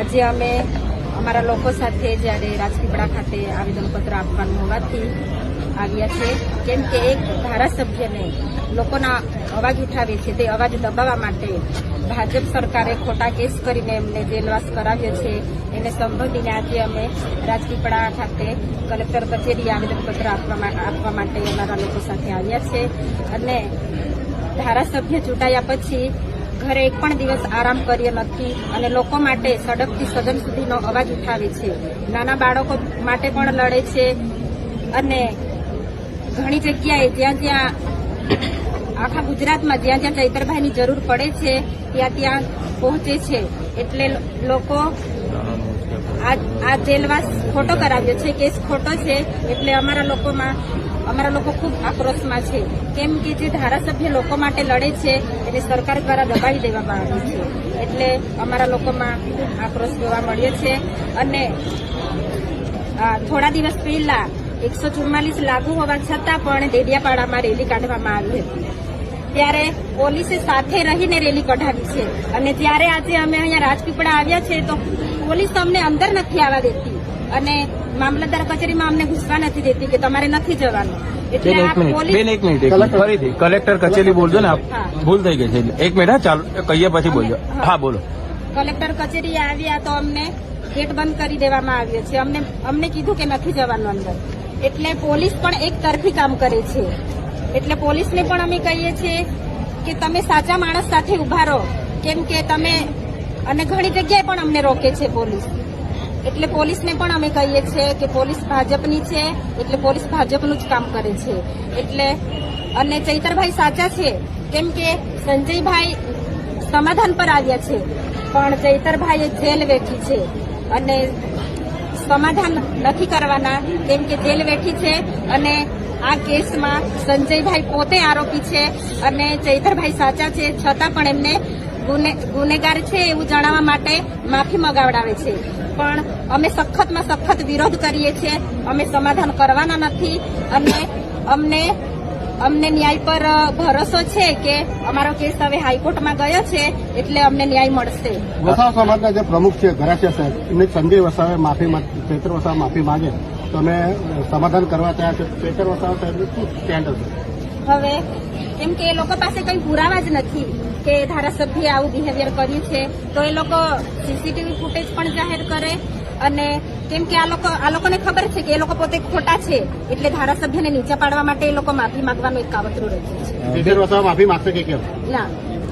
આજે અમે અમારા લોકો સાથે જ્યારે રાજપીપળા ખાતે આવેદનપત્ર આપવાનું હોવાથી આવ્યા છે, કેમ કે એક ધારાસભ્યને લોકોના અવાજ ઉઠાવે છે તે અવાજ દબાવવા માટે ભાજપ સરકારે ખોટા કેસ કરીને એમને જેલવાસ કરાવ્યો છે. એને સંબોધીને આજે અમે રાજપીપળા ખાતે કલેક્ટર કચેરી આવેદનપત્ર આપવા માટે અમારા લોકો સાથે આવ્યા છે. અને ધારાસભ્ય ચૂંટાયા પછી ઘરે એક પણ દિવસ આરામ કર્યો નથી અને લોકો માટે સડકથી સદન સુધીનો અવાજ ઉઠાવે છે. નાના બાળકો માટે પણ લડે છે અને ઘણી જગ્યાએ જ્યાં આખા ગુજરાતમાં જ્યાં ચૈતરભાઈની જરૂર પડે છે ત્યાં પહોંચે છે. એટલે લોકો આ જેલવાસ ખોટો કરાવ્યો છે, કેસ ખોટો છે. એટલે અમારા લોકો ખૂબ આક્રોશમાં છે, કેમ કે જે ધારાસભ્ય લોકો માટે લડે છે એને સરકાર દ્વારા દબાવી દેવામાં આવ્યું છે. એટલે અમારા લોકોમાં ખૂબ આક્રોશ જોવા મળ્યો છે. અને થોડા દિવસ પહેલા 144 લાગુ હોવા છતાં પણ ડેડિયાપાડામાં રેલી કાઢવામાં આવી હતી. ત્યારે પોલીસે સાથે રહીને રેલી કઢાવી છે. અને જ્યારે આજે અમે અહીંયા રાજપીપળા આવ્યા છે તો પોલીસ અમને અંદર નથી આવવા દેતી અને મામલતદાર કચેરીમાં અમને ઘૂસવા નથી દેતી કે તમારે નથી જવાનું. ફરીથી કલેક્ટર કચેરી બોલજો ને, ભૂલ થઈ ગઈ છે. એક મિનિટ, ચાલો કહીએ પછી બોલજો. હા બોલો. કલેક્ટર કચેરી આવ્યા તો અમને ગેટ બંધ કરી દેવામાં આવ્યો છે. અમને કીધું કે નથી જવાનું અંદર. એટલે પોલીસ પણ એક તરફી કામ કરે છે. એટલે પોલીસને પણ અમે કહીએ છીએ કે તમે સાચા માણસ સાથે ઉભા રહો, કેમ કે તમે અને ઘણી જગ્યાએ પણ અમને રોકે છે પોલીસ. એટલે પોલીસને પણ અમે કહીએ છીએ કે પોલીસ ભાજપની છે, એટલે પોલીસ ભાજપનું જ કામ કરે છે. એટલે અને ચૈતરભાઈ સાચા છે, કેમ કે સંજયભાઈ સમાધાન પર આવ્યા છે પણ ચૈતરભાઈએ જેલ વેઠી છે અને સમાધાન નથી કરવાના, કેમ કે જેલ વેઠી છે. અને આ કેસમાં સંજયભાઈ પોતે આરોપી છે અને ચૈતરભાઈ સાચા છે, છતાં પણ એમને ગુનેગાર છે એવું જણાવવા માટે માફી મંગાવડાવે છે. પણ અમે સખતમાં સખત વિરોધ કરીએ છીએ. અમે સમાધાન કરવાના નથી અને અમને ન્યાય પર ભરોસો છે કે અમારો કેસ હવે હાઈકોર્ટમાં ગયો છે એટલે અમને ન્યાય મળશે. વસાવા સમાજના જે પ્રમુખ છે ઘરાસિયા સાહેબ, એમને સંજય વસાવે ચૈતર વસાવા માફી માંગે તો અમે સમાધાન કરવા તૈયાર છે. ચૈતર વસાવા સાહેબનું શું સ્ટેન્ડ હશે? હવે કેમ કે એ લોકો પાસે કંઈ પુરાવા જ નથી કે ધારાસભ્યએ આવું બિહેવિયર કર્યું છે, તો એ લોકો સીસીટીવી ફૂટેજ પણ જાહેર કરે. અને કેમ કે આ લોકોને ખબર છે કે એ લોકો પોતે ખોટા છે, એટલે ધારાસભ્યને નીચે પાડવા માટે એ લોકો માફી માંગવાનું એક કાવતરું રચ્યું છે. ચૈતર વસાવા માફી માંગશે કે કેમ? ના,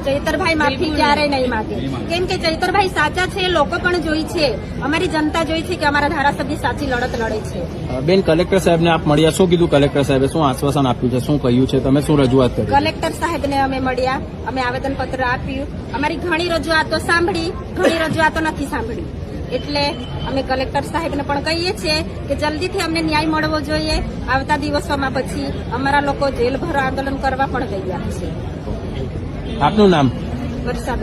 ચૈતરભાઈ માફી ક્યારેય નહીં માંગે, કેમ કે ચૈતરભાઈ સાચા છે. લોકો પણ જોઈ છે, અમારી જનતા જોઈ છે કે અમારા ધારાસભ્ય સાચી લડત લડે છે. બેન, કલેક્ટર સાહેબને આપ મળ્યા, શું કીધું કલેક્ટર સાહેબે? શું આશ્વાસન આપ્યું છે, શું કહ્યું છે, તમે શું રજૂઆત કરી? કલેક્ટર સાહેબને અમે મળ્યા, અમે આવેદનપત્ર આપ્યું, અમારી ઘણી રજૂઆતો સાંભળી, ઘણી રજૂઆતો નથી સાંભળી. એટલે અમે કલેક્ટર સાહેબને પણ કહીએ છીએ કે જલ્દીથી અમને ન્યાય મળવો જોઈએ. આવતા દિવસોમાં પછી અમારા લોકો જેલભરો આંદોલન કરવા પણ તૈયાર છે. આપનું નામ? વરસાદ.